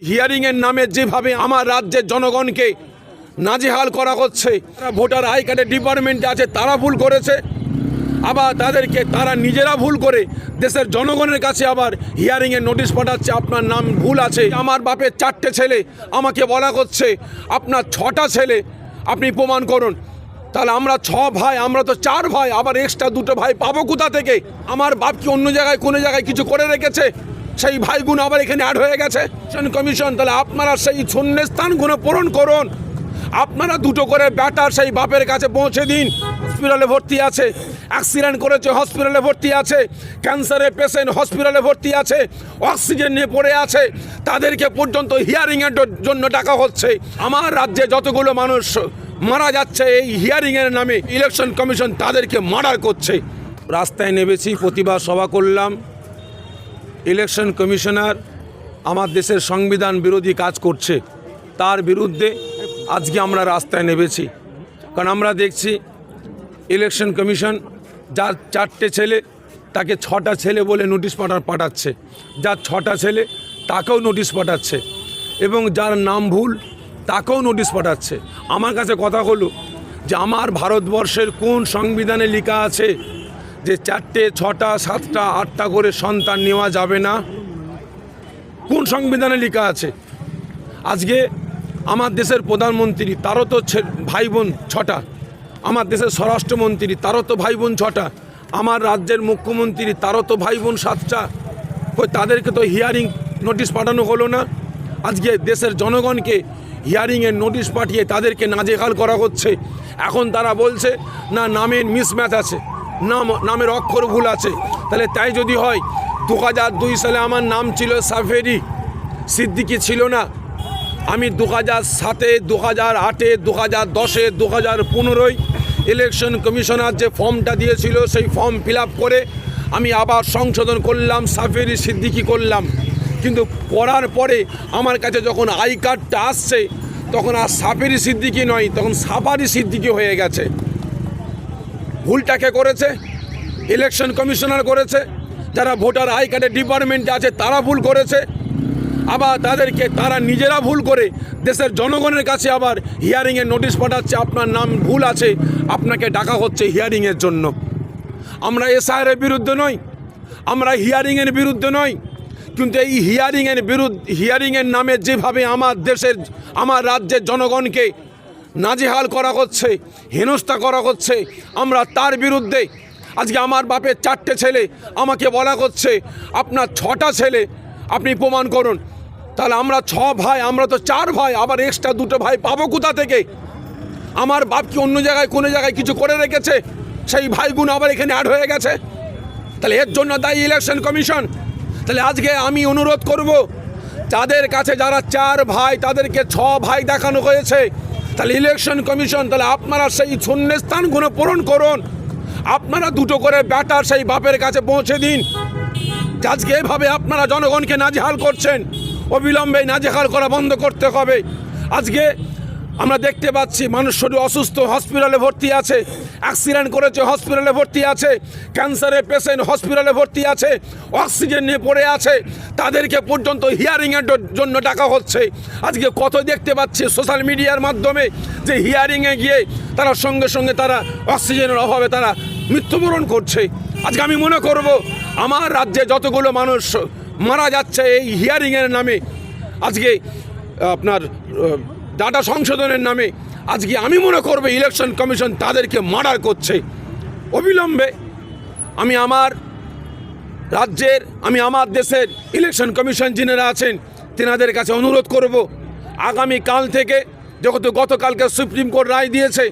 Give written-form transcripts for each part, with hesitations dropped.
হিয়ারিংয়ের নামে যেভাবে আমার রাজ্যের জনগণকে নাজেহাল করা হচ্ছে, ভোটার আই কার্ডের ডিপার্টমেন্টে আছে তারা ভুল করেছে, আবার তারা নিজেরা ভুল করে দেশের জনগণের কাছে আবার হিয়ারিংয়ের নোটিশ পাঠাচ্ছে আপনার নাম ভুল আছে। আমার বাপের 4টে ছেলে, আমাকে বলা হচ্ছে আপনার 6টা ছেলে, আপনি প্রমাণ করুন। তাহলে আমরা 6 ভাই, আমরা তো 4 ভাই, আবার এক্সট্রা 2টো ভাই পাবো কোথা থেকে? আমার বাপ কি অন্য জায়গায় কোনো জায়গায় কিছু করে রেখেছে? সেই ভাইগুলো আবার এখানে অ্যাড হয়ে গেছে কমিশন। তাহলে আপনারা সেই শূন্যস্থানগুলো পূরণ করুন। আপনারা 2টো করে ব্যাটার সেই বাপের কাছে পৌঁছে দিন। হসপিটালে ভর্তি আছে, অ্যাক্সিডেন্ট করেছে হসপিটালে ভর্তি আছে, ক্যান্সারের পেশেন্ট হসপিটালে ভর্তি আছে, অক্সিজেন নিয়ে পড়ে আছে, তাদেরকে পর্যন্ত হিয়ারিংয়ের জন্য ডাকা হচ্ছে। আমার রাজ্যে যতগুলো মানুষ মারা যাচ্ছে এই হিয়ারিংয়ের নামে, ইলেকশন কমিশন তাদেরকে মার্ডার করছে। রাস্তায় নেমেছি, প্রতিবাদ সভা করলাম। ইলেকশন কমিশনার আমার দেশের সংবিধান বিরোধী কাজ করছে, তার বিরুদ্ধে আজকে আমরা রাস্তায় নেমেছি। কারণ আমরা দেখছি ইলেকশন কমিশন যার 4টে ছেলে তাকে 6টা ছেলে বলে নোটিশ পাঠাচ্ছে, যার 6টা ছেলে তাকেও নোটিশ পাঠাচ্ছে, এবং যার নাম ভুল তাকেও নোটিশ পাঠাচ্ছে। আমার কাছে কথা হলো যে আমার ভারতবর্ষের কোন সংবিধানে লেখা আছে যে 4টে 6টা 7টা 8টা করে সন্তান নেওয়া যাবে না? কোন সংবিধানে লেখা আছে? আজকে আমার দেশের প্রধানমন্ত্রী, তারও তো ভাই বোন 6টা, আমার দেশের স্বরাষ্ট্রমন্ত্রী, তারও তো ভাই বোন 6টা, আমার রাজ্যের মুখ্যমন্ত্রী, তারও তো ভাই বোন 7টা। তাদেরকে তো হিয়ারিং নোটিশ পাঠানো হলো না। আজকে দেশের জনগণকে হিয়ারিংয়ের নোটিশ পাঠিয়ে তাদেরকে নাজেহাল করা হচ্ছে। এখন তারা বলছে না নামের মিসম্যাচ আছে, নামের অক্ষর ভুল আছে। তাহলে তাই যদি হয়, 2002 সালে আমার নাম ছিল সাফেরি সিদ্দিকি, ছিল না। আমি 2007-এ, 2008-এ, 2010-এ, 2015-য় ইলেকশন কমিশনার যে ফর্মটা দিয়েছিল সেই ফর্ম ফিল আপ করে আমি আবার সংশোধন করলাম, সাফেরি সিদ্দিকি করলাম। কিন্তু করার পরে আমার কাছে যখন আই কার্ডটা আসছে তখন আর সাফেরি সিদ্দিকি নয়, তখন সাফারি সিদ্দিকি হয়ে গেছে। ভুলটাকে করেছে ইলেকশন কমিশনার করেছে, যারা ভোটার আই কার্ডের ডিপার্টমেন্টে আছে তারা ভুল করেছে, আবার তারা নিজেরা ভুল করে দেশের জনগণের কাছে আবার হিয়ারিংয়ের নোটিশ পাঠাচ্ছে আপনার নাম ভুল আছে, আপনাকে ডাকা হচ্ছে হিয়ারিংয়ের জন্য। আমরা এসআইআরের বিরুদ্ধে নই, আমরা হিয়ারিংয়ের বিরুদ্ধে নই, কিন্তু এই হিয়ারিংয়ের নামে যেভাবে আমার রাজ্যের জনগণকে নাজেহাল করা হচ্ছে, হেনস্থা করা হচ্ছে, আমরা তার বিরুদ্ধে আজকে আমার বাপের 4টে ছেলে, আমাকে বলা হচ্ছে আপনার 6টা ছেলে, আপনি প্রমাণ করুন। তাহলে আমরা 6 ভাই, আমরা তো 4 ভাই, আবার এক্সট্রা 2টো ভাই পাবো কোথা থেকে? আমার বাপ কি অন্য জায়গায় কোনো জায়গায় কিছু করে রেখেছে? সেই ভাইগুলো আবার এখানে অ্যাড হয়ে গেছে। তাহলে এর জন্য দায়ী ইলেকশন কমিশন। তাহলে আজকে আমি অনুরোধ করব, যাদের কাছে যারা 4 ভাই তাদেরকে 6 ভাই দেখানো হয়েছে, তাহলে ইলেকশন কমিশন, তাহলে আপনারা সেই শূন্যস্থানগুলো পূরণ করুন। আপনারা 2টো করে ব্যাটার সেই বাপের কাছে পৌঁছে দিন। আজকে এভাবে আপনারা জনগণকে নাজেহাল করছেন, অবিলম্বে নাজেহাল করা বন্ধ করতে হবে। আজকে আমরা দেখতে পাচ্ছি মানুষ শুধু অসুস্থ হসপিটালে ভর্তি আছে, অ্যাক্সিডেন্ট করেছে হসপিটালে ভর্তি আছে, ক্যান্সারের পেশেন্ট হসপিটালে ভর্তি আছে, অক্সিজেন নিয়ে পড়ে আছে, তাদেরকে পর্যন্ত হিয়ারিংয়ের জন্য ডাকা হচ্ছে। আজকে কত দেখতে পাচ্ছি সোশ্যাল মিডিয়ার মাধ্যমে যে হিয়ারিংয়ে গিয়ে তারা সঙ্গে সঙ্গে তারা অক্সিজেনের অভাবে তারা মৃত্যুবরণ করছে। আজকে আমি মনে করব আমার রাজ্যে যতগুলো মানুষ মারা যাচ্ছে এই হিয়ারিংয়ের নামে, আজকে আপনার ডাটা সংশোধনের নামে, আজকে আমি মনে করব ইলেকশন কমিশন তাদেরকে মার্ডার করছে। অবিলম্বে আমি আমার রাজ্যের, আমি আমার দেশের ইলেকশন কমিশন যিনারা আছেন তেনাদের কাছে অনুরোধ করব, আগামী কাল থেকে, যেহেতু গতকালকে সুপ্রিম কোর্ট রায় দিয়েছে,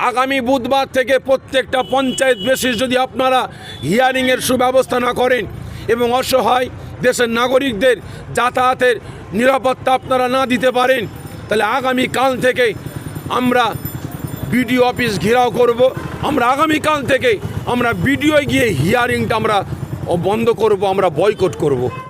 আগামী বুধবার থেকে প্রত্যেকটা পঞ্চায়েত বেসিস যদি আপনারা হিয়ারিংয়ের সুব্যবস্থা না করেন এবং অসহায় দেশের নাগরিকদের যাতায়াতের নিরাপত্তা আপনারা না দিতে পারেন, তাহলে আগামী কাল থেকে আমরা বিডিও অফিস ঘেরাও করব। আমরা আগামীকাল থেকে আমরা বিডিও গিয়ে হিয়ারিংটা আমরা বন্ধ করব, আমরা বয়কট করব।